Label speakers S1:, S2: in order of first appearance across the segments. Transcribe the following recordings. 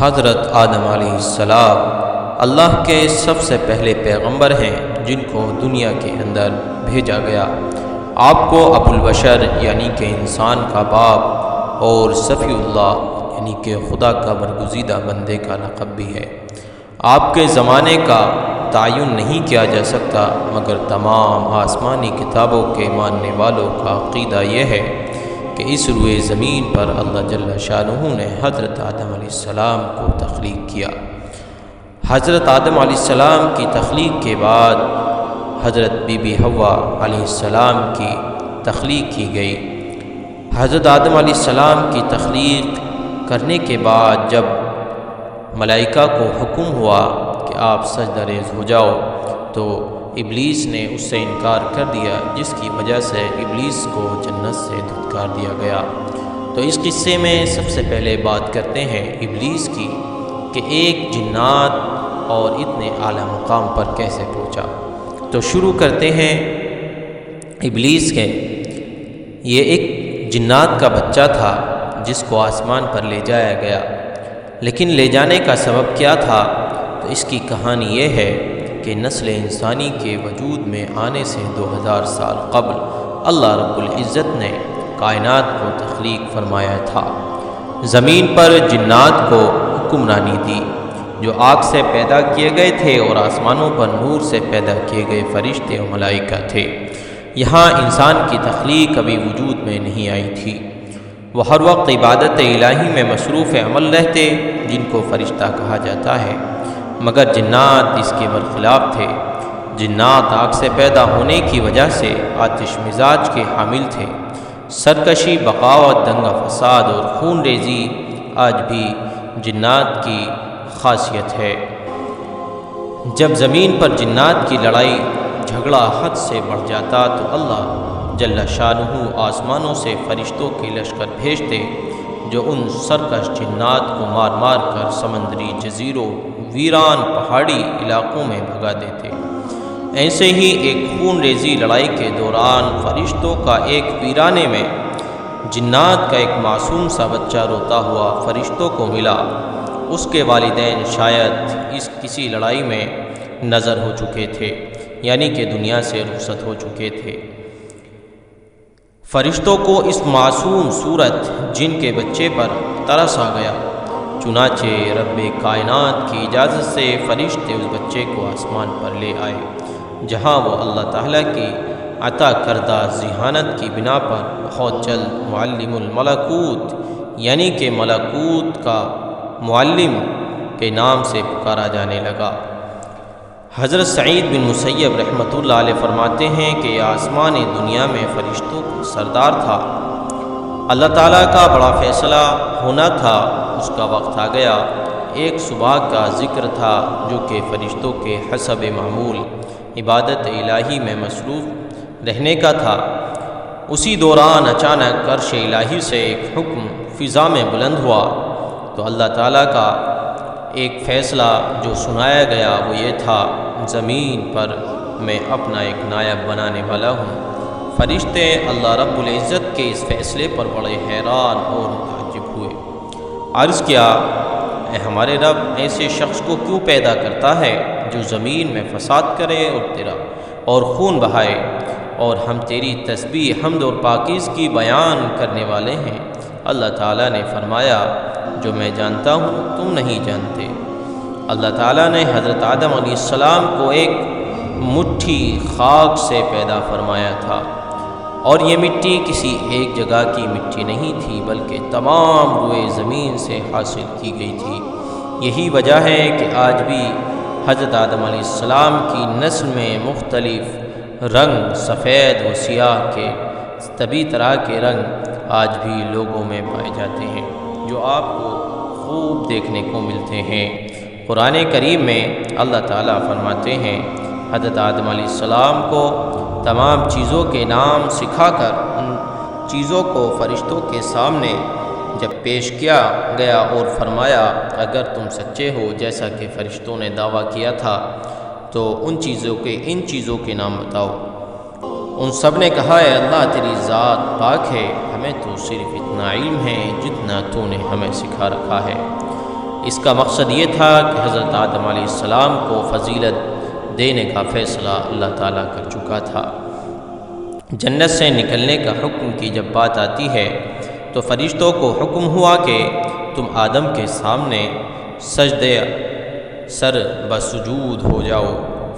S1: حضرت آدم علیہ السلام اللہ کے سب سے پہلے پیغمبر ہیں جن کو دنیا کے اندر بھیجا گیا۔ آپ کو ابو البشر یعنی کہ انسان کا باپ اور صفی اللہ یعنی کہ خدا کا برگزیدہ بندے کا لقب بھی ہے۔ آپ کے زمانے کا تعین نہیں کیا جا سکتا مگر تمام آسمانی کتابوں کے ماننے والوں کا عقیدہ یہ ہے کہ اس روئے زمین پر اللہ جل شانہ نے حضرت آدم علیہ السلام کو تخلیق کیا۔ حضرت آدم علیہ السلام کی تخلیق کے بعد حضرت بی بی حوا علیہ السلام کی تخلیق کی گئی۔ حضرت آدم علیہ السلام کی تخلیق کرنے کے بعد جب ملائکہ کو حکم ہوا کہ آپ سجدہ ریز ہو جاؤ تو ابلیس نے اس سے انکار کر دیا، جس کی وجہ سے ابلیس کو جنت سے دھتکار دیا گیا۔ تو اس قصے میں سب سے پہلے بات کرتے ہیں ابلیس کی کہ ایک جنات اور اتنے اعلیٰ مقام پر کیسے پہنچا۔ تو شروع کرتے ہیں ابلیس کے۔ یہ ایک جنات کا بچہ تھا جس کو آسمان پر لے جایا گیا، لیکن لے جانے کا سبب کیا تھا؟ تو اس کی کہانی یہ ہے کہ نسل انسانی کے وجود میں آنے سے 2000 سال قبل اللہ رب العزت نے کائنات کو تخلیق فرمایا تھا۔ زمین پر جنات کو حکمرانی دی جو آگ سے پیدا کیے گئے تھے، اور آسمانوں پر نور سے پیدا کیے گئے فرشتے و ملائکہ تھے۔ یہاں انسان کی تخلیق ابھی وجود میں نہیں آئی تھی۔ وہ ہر وقت عبادت الہی میں مصروف عمل رہتے جن کو فرشتہ کہا جاتا ہے، مگر جنات اس کے برخلاف تھے۔ جنات آگ سے پیدا ہونے کی وجہ سے آتش مزاج کے حامل تھے۔ سرکشی، بغاوت، دنگا فساد اور خون ریزی آج بھی جنات کی خاصیت ہے۔ جب زمین پر جنات کی لڑائی جھگڑا حد سے بڑھ جاتا تو اللہ جل شانہ آسمانوں سے فرشتوں کے لشکر بھیجتے جو ان سرکش جنات کو مار مار کر سمندری جزیروں، ویران پہاڑی علاقوں میں بھگا دیتے۔ ایسے ہی ایک خون ریزی لڑائی کے دوران فرشتوں کا ایک ویرانے میں جنات کا ایک معصوم سا بچہ روتا ہوا فرشتوں کو ملا۔ اس کے والدین شاید کسی لڑائی میں نظر ہو چکے تھے، یعنی کہ دنیا سے رخصت ہو چکے تھے۔ فرشتوں کو اس معصوم صورت جن کے بچے پر ترس آ گیا، چنانچہ رب کائنات کی اجازت سے فرشتے اس بچے کو آسمان پر لے آئے، جہاں وہ اللہ تعالیٰ کی عطا کردہ ذہانت کی بنا پر بہت جلد معلم الملکوت یعنی کہ ملکوت کا معلم کے نام سے پکارا جانے لگا۔ حضرت سعید بن مسیب رحمۃ اللہ علیہ فرماتے ہیں کہ یہ آسمان دنیا میں فرشتوں کا سردار تھا۔ اللہ تعالیٰ کا بڑا فیصلہ ہونا تھا، اس کا وقت آ گیا۔ ایک صبح کا ذکر تھا جو کہ فرشتوں کے حسب معمول عبادت الہی میں مصروف رہنے کا تھا۔ اسی دوران اچانک عرش الہی سے ایک حکم فضا میں بلند ہوا تو اللہ تعالیٰ کا ایک فیصلہ جو سنایا گیا وہ یہ تھا، زمین پر میں اپنا ایک نائب بنانے والا ہوں۔ فرشتے اللہ رب العزت کے اس فیصلے پر بڑے حیران اور متعجب ہوئے۔ عرض کیا، اے ہمارے رب، ایسے شخص کو کیوں پیدا کرتا ہے جو زمین میں فساد کرے اور خون بہائے، اور ہم تیری تسبیح، حمد اور پاکیزگی بیان کرنے والے ہیں۔ اللہ تعالیٰ نے فرمایا، جو میں جانتا ہوں تم نہیں جانتے۔ اللہ تعالیٰ نے حضرت آدم علیہ السلام کو ایک مٹھی خاک سے پیدا فرمایا تھا، اور یہ مٹی کسی ایک جگہ کی مٹی نہیں تھی بلکہ تمام روئے زمین سے حاصل کی گئی تھی۔ یہی وجہ ہے کہ آج بھی حضرت آدم علیہ السلام کی نسل میں مختلف رنگ، سفید و سیاہ کے طبی طرح کے رنگ آج بھی لوگوں میں پائے جاتے ہیں، جو آپ کو خوب دیکھنے کو ملتے ہیں۔ قرآن کریم میں اللہ تعالیٰ فرماتے ہیں، حضرت آدم علیہ السلام کو تمام چیزوں کے نام سکھا کر ان چیزوں کو فرشتوں کے سامنے جب پیش کیا گیا اور فرمایا، اگر تم سچے ہو جیسا کہ فرشتوں نے دعویٰ کیا تھا تو ان چیزوں کے نام بتاؤ۔ ان سب نے کہا، اے اللہ تیری ذات پاک ہے، ہمیں تو صرف اتنا علم ہے جتنا تو نے ہمیں سکھا رکھا ہے۔ اس کا مقصد یہ تھا کہ حضرت آدم علیہ السلام کو فضیلت دینے کا فیصلہ اللہ تعالیٰ کر چکا تھا۔ جنت سے نکلنے کا حکم کی جب بات آتی ہے تو فرشتوں کو حکم ہوا کہ تم آدم کے سامنے سجدے سر بسجود ہو جاؤ۔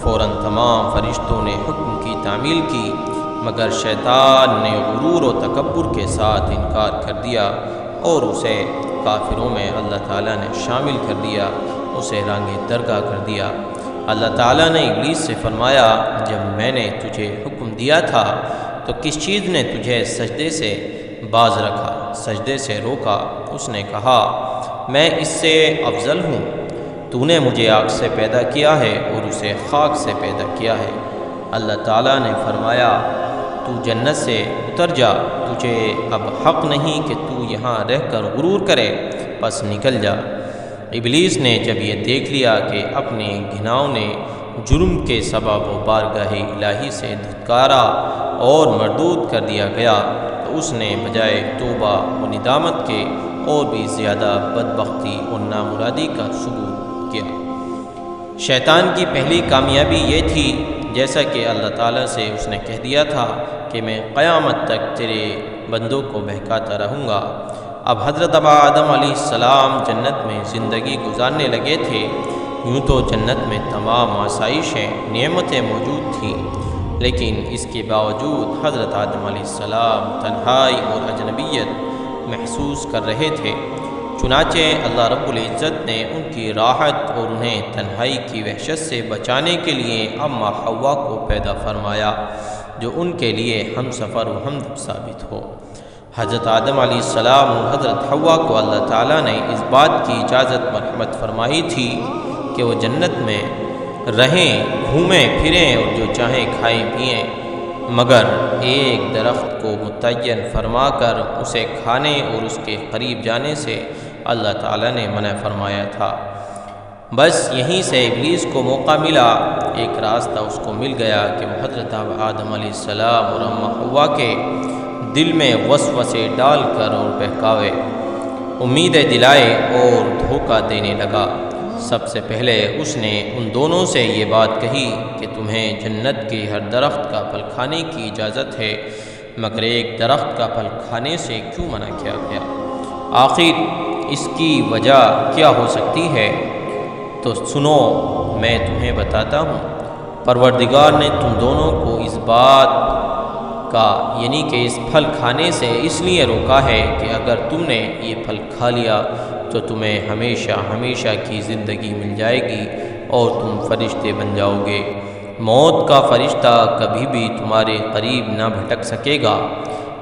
S1: فوراً تمام فرشتوں نے حکم کی تعمیل کی، مگر شیطان نے غرور و تکبر کے ساتھ انکار کر دیا اور اسے کافروں میں اللہ تعالیٰ نے شامل کر دیا، اسے رنگ درگاہ کر دیا۔ اللہ تعالیٰ نے ابلیس سے فرمایا، جب میں نے تجھے حکم دیا تھا تو کس چیز نے تجھے سجدے سے باز رکھا، سجدے سے روکا؟ اس نے کہا، میں اس سے افضل ہوں، تو نے مجھے آگ سے پیدا کیا ہے اور اسے خاک سے پیدا کیا ہے۔ اللہ تعالیٰ نے فرمایا، تو جنت سے اتر جا، تجھے اب حق نہیں کہ تو یہاں رہ کر غرور کرے، بس نکل جا۔ ابلیس نے جب یہ دیکھ لیا کہ اپنے گناہوں نے جرم کے سبب و بارگاہ الہی سے دھتکارا اور مردود کر دیا گیا، تو اس نے بجائے توبہ و ندامت کے اور بھی زیادہ بدبختی اور نامرادی کا ثبوت کیا۔ شیطان کی پہلی کامیابی یہ تھی، جیسا کہ اللہ تعالیٰ سے اس نے کہہ دیا تھا کہ میں قیامت تک تیرے بندوں کو بہکاتا رہوں گا۔ اب حضرت آدم علیہ السلام جنت میں زندگی گزارنے لگے تھے۔ یوں تو جنت میں تمام آسائشیں، نعمتیں موجود تھیں، لیکن اس کے باوجود حضرت آدم علیہ السلام تنہائی اور اجنبیت محسوس کر رہے تھے۔ چنانچہ اللہ رب العزت نے ان کی راحت اور انہیں تنہائی کی وحشت سے بچانے کے لیے اماں حوا کو پیدا فرمایا، جو ان کے لیے ہم سفر و ہمدم ثابت ہو۔ حضرت آدم علیہ السلام اور حضرت حوا کو اللہ تعالیٰ نے اس بات کی اجازت مرحمت فرمائی تھی کہ وہ جنت میں رہیں، گھومیں پھریں اور جو چاہیں کھائیں پئیں، مگر ایک درخت کو متعین فرما کر اسے کھانے اور اس کے قریب جانے سے اللہ تعالیٰ نے منع فرمایا تھا۔ بس یہیں سے ابلیس کو موقع ملا، ایک راستہ اس کو مل گیا کہ وہ حضرت آدم علیہ السلام اور اماں حوا کے دل میں وسوسے ڈال کر اور بہکاوے، امیدیں دلائے اور دھوکہ دینے لگا۔ سب سے پہلے اس نے ان دونوں سے یہ بات کہی کہ تمہیں جنت کے ہر درخت کا پھل کھانے کی اجازت ہے، مگر ایک درخت کا پھل کھانے سے کیوں منع کیا گیا؟ آخر اس کی وجہ کیا ہو سکتی ہے؟ تو سنو، میں تمہیں بتاتا ہوں۔ پروردگار نے تم دونوں کو اس بات کا یعنی کہ اس پھل کھانے سے اس لیے روکا ہے کہ اگر تم نے یہ پھل کھا لیا تو تمہیں ہمیشہ ہمیشہ کی زندگی مل جائے گی اور تم فرشتے بن جاؤ گے۔ موت کا فرشتہ کبھی بھی تمہارے قریب نہ بھٹک سکے گا۔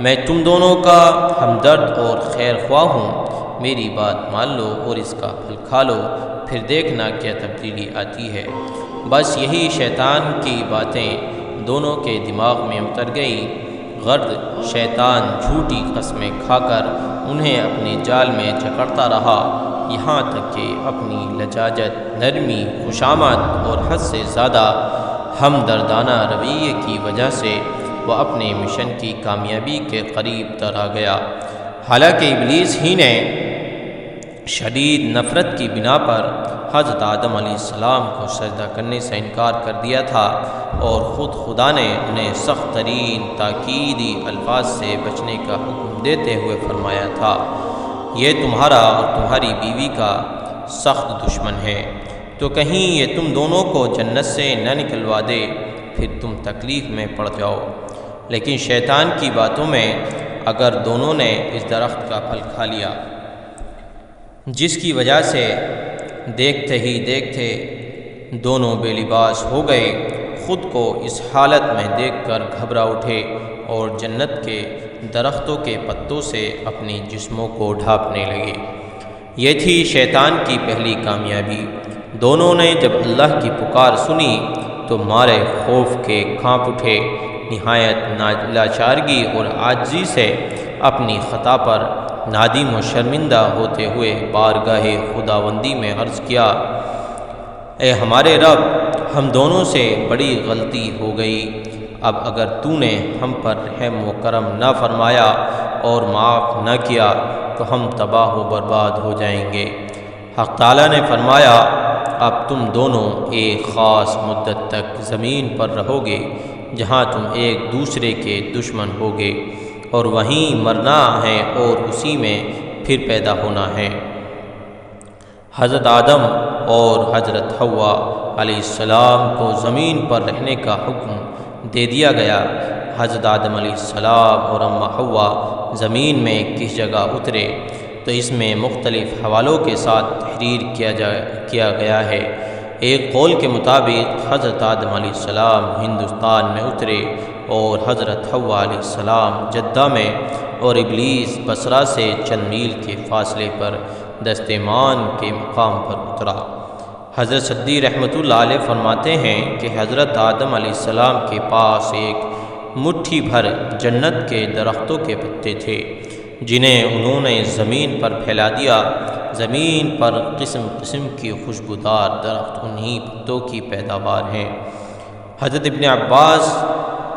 S1: میں تم دونوں کا ہمدرد اور خیر خواہ ہوں، میری بات مان لو اور اس کا پھل کھا لو، پھر دیکھنا کیا تبدیلی آتی ہے۔ بس یہی شیطان کی باتیں دونوں کے دماغ میں اتر گئی۔ غرض شیطان جھوٹی قسمیں کھا کر انہیں اپنے جال میں جکڑتا رہا، یہاں تک کہ اپنی لجاجت، نرمی، خوشامد اور حد سے زیادہ ہمدردانہ رویے کی وجہ سے وہ اپنے مشن کی کامیابی کے قریب تر آ گیا۔ حالانکہ ابلیس ہی نے شدید نفرت کی بنا پر حضرت آدم علیہ السلام کو سجدہ کرنے سے انکار کر دیا تھا، اور خود خدا نے انہیں سخت ترین تاکیدی الفاظ سے بچنے کا حکم دیتے ہوئے فرمایا تھا، یہ تمہارا اور تمہاری بیوی کا سخت دشمن ہے، تو کہیں یہ تم دونوں کو جنت سے نہ نکلوا دے، پھر تم تکلیف میں پڑ جاؤ۔ لیکن شیطان کی باتوں میں اگر دونوں نے اس درخت کا پھل کھا لیا، جس کی وجہ سے دیکھتے ہی دیکھتے دونوں بے لباس ہو گئے، خود کو اس حالت میں دیکھ کر گھبرا اٹھے اور جنت کے درختوں کے پتوں سے اپنی جسموں کو ڈھانپنے لگے۔ یہ تھی شیطان کی پہلی کامیابی۔ دونوں نے جب اللہ کی پکار سنی تو مارے خوف کے کانپ اٹھے، نہایت لاچارگی اور عاجزی سے اپنی خطا پر نادم و شرمندہ ہوتے ہوئے بارگاہ خداوندی میں عرض کیا، اے ہمارے رب، ہم دونوں سے بڑی غلطی ہو گئی، اب اگر تو نے ہم پر رحم و کرم نہ فرمایا اور معاف نہ کیا تو ہم تباہ و برباد ہو جائیں گے۔ حق تعالیٰ نے فرمایا اب تم دونوں ایک خاص مدت تک زمین پر رہو گے جہاں تم ایک دوسرے کے دشمن ہوگے اور وہیں مرنا ہے اور اسی میں پھر پیدا ہونا ہے۔ حضرت آدم اور حضرت حوا علیہ السلام کو زمین پر رہنے کا حکم دے دیا گیا۔ حضرت آدم علیہ السلام اور اماں حوا زمین میں کس جگہ اترے تو اس میں مختلف حوالوں کے ساتھ تحریر کیا گیا ہے۔ ایک قول کے مطابق حضرت آدم علیہ السلام ہندوستان میں اترے اور حضرت حوا علیہ السلام جدہ میں اور ابلیس بصرہ سے چند میل کے فاصلے پر دستمان کے مقام پر اترا۔ حضرت سدی رحمۃ اللہ علیہ فرماتے ہیں کہ حضرت آدم علیہ السلام کے پاس ایک مٹھی بھر جنت کے درختوں کے پتے تھے جنہیں انہوں نے زمین پر پھیلا دیا۔ زمین پر قسم قسم کی خوشبودار درخت انہی پتوں کی پیداوار ہیں۔ حضرت ابن عباس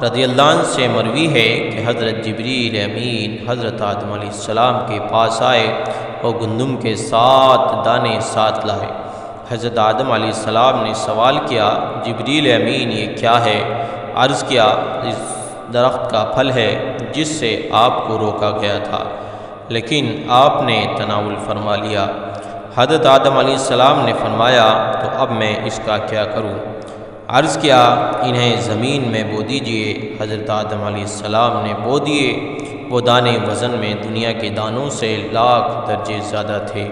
S1: رضی اللہ عنہ سے مروی ہے کہ حضرت جبریل امین حضرت آدم علیہ السلام کے پاس آئے اور گندم کے 7 دانے ساتھ لائے۔ حضرت آدم علیہ السلام نے سوال کیا جبریل امین یہ کیا ہے؟ عرض کیا اس درخت کا پھل ہے جس سے آپ کو روکا گیا تھا لیکن آپ نے تناول فرما لیا۔ حضرت آدم علیہ السلام نے فرمایا تو اب میں اس کا کیا کروں؟ عرض کیا انہیں زمین میں بو دیجئے۔ حضرت آدم علیہ السلام نے بو دیے۔ وہ دانے وزن میں دنیا کے دانوں سے 1,00,000 درجے زیادہ تھے۔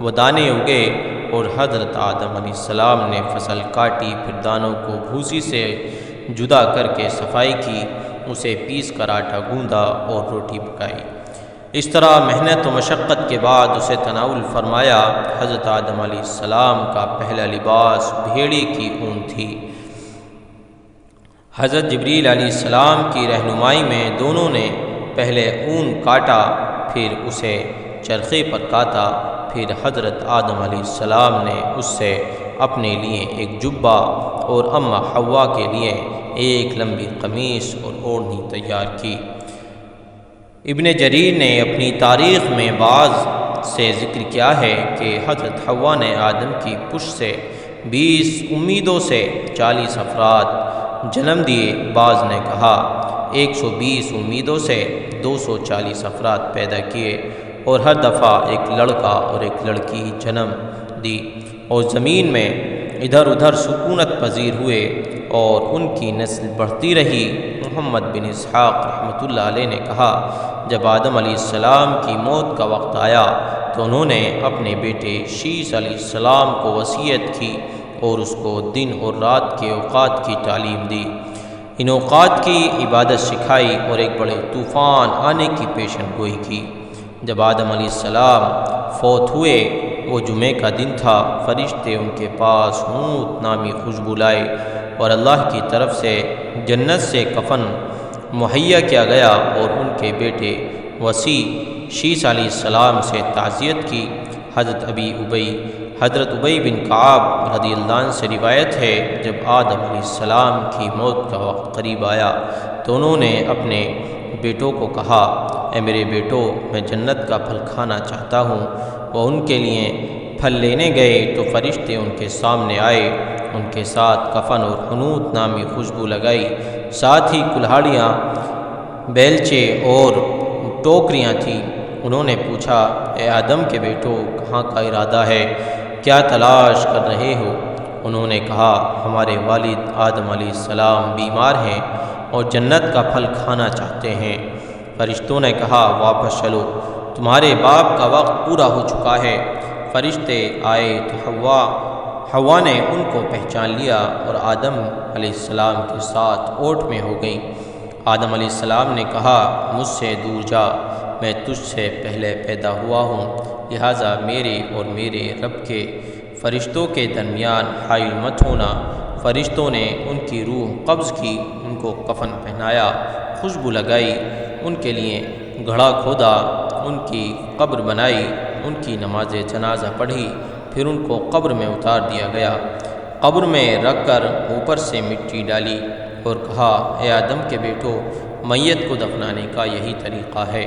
S1: وہ دانے اگے اور حضرت آدم علیہ السلام نے فصل کاٹی، پھر دانوں کو بھوسی سے جدا کر کے صفائی کی، اسے پیس کر آٹا گوندا اور روٹی پکائی۔ اس طرح محنت و مشقت کے بعد اسے تناول فرمایا۔ حضرت آدم علیہ السلام کا پہلا لباس بھیڑی کی اون تھی۔ حضرت جبریل علیہ السلام کی رہنمائی میں دونوں نے پہلے اون کاٹا، پھر اسے چرخے پر کاتا، پھر حضرت آدم علیہ السلام نے اس سے اپنے لیے ایک جبہ اور اماں حوا کے لیے ایک لمبی قمیص اور اوڑھنی تیار کی۔ ابن جریر نے اپنی تاریخ میں بعض سے ذکر کیا ہے کہ حضرت حوا نے آدم کی پشت سے 20 امیدوں سے 40 افراد جنم دیے۔ بعض نے کہا 120 امیدوں سے 240 افراد پیدا کیے اور ہر دفعہ ایک لڑکا اور ایک لڑکی جنم دی اور زمین میں ادھر ادھر سکونت پذیر ہوئے اور ان کی نسل بڑھتی رہی۔ محمد بن اسحاق رحمۃ اللہ علیہ نے کہا جب آدم علیہ السلام کی موت کا وقت آیا تو انہوں نے اپنے بیٹے شیش علیہ السلام کو وصیت کی اور اس کو دن اور رات کے اوقات کی تعلیم دی، ان اوقات کی عبادت سکھائی اور ایک بڑے طوفان آنے کی پیشن گوئی کی۔ جب آدم علیہ السلام فوت ہوئے، وہ جمعے کا دن تھا، فرشتے ان کے پاس حنوط نامی خوشبو لائے اور اللہ کی طرف سے جنت سے کفن مہیا کیا گیا اور ان کے بیٹے وسیع شیش علیہ السلام سے تعزیت کی۔ حضرت ابی بن کعب رضی اللہ عنہ سے روایت ہے جب آدم علیہ السلام کی موت کا وقت قریب آیا تو انہوں نے اپنے بیٹوں کو کہا اے میرے بیٹو میں جنت کا پھل کھانا چاہتا ہوں۔ وہ ان کے لیے پھل لینے گئے تو فرشتے ان کے سامنے آئے، ان کے ساتھ کفن اور حنوط نامی خوشبو لگائی، ساتھ ہی کلہاڑیاں، بیلچے اور ٹوکریاں تھیں۔ انہوں نے پوچھا اے آدم کے بیٹو کہاں کا ارادہ ہے، کیا تلاش کر رہے ہو؟ انہوں نے کہا ہمارے والد آدم علیہ السلام بیمار ہیں اور جنت کا پھل کھانا چاہتے ہیں۔ فرشتوں نے کہا واپس چلو، تمہارے باپ کا وقت پورا ہو چکا ہے۔ فرشتے آئے تو حوا نے ان کو پہچان لیا اور آدم علیہ السلام کے ساتھ اوٹ میں ہو گئیں۔ آدم علیہ السلام نے کہا مجھ سے دور جا، میں تجھ سے پہلے پیدا ہوا ہوں، لہٰذا میرے اور میرے رب کے فرشتوں کے درمیان حائل مت ہونا۔ فرشتوں نے ان کی روح قبض کی، ان کو کفن پہنایا، خوشبو لگائی، ان کے لیے گڑھا کھودا، ان کی قبر بنائی، ان کی نماز جنازہ پڑھی، پھر ان کو قبر میں اتار دیا گیا۔ قبر میں رکھ کر اوپر سے مٹی ڈالی اور کہا اے آدم کے بیٹو میت کو دفنانے کا یہی طریقہ ہے۔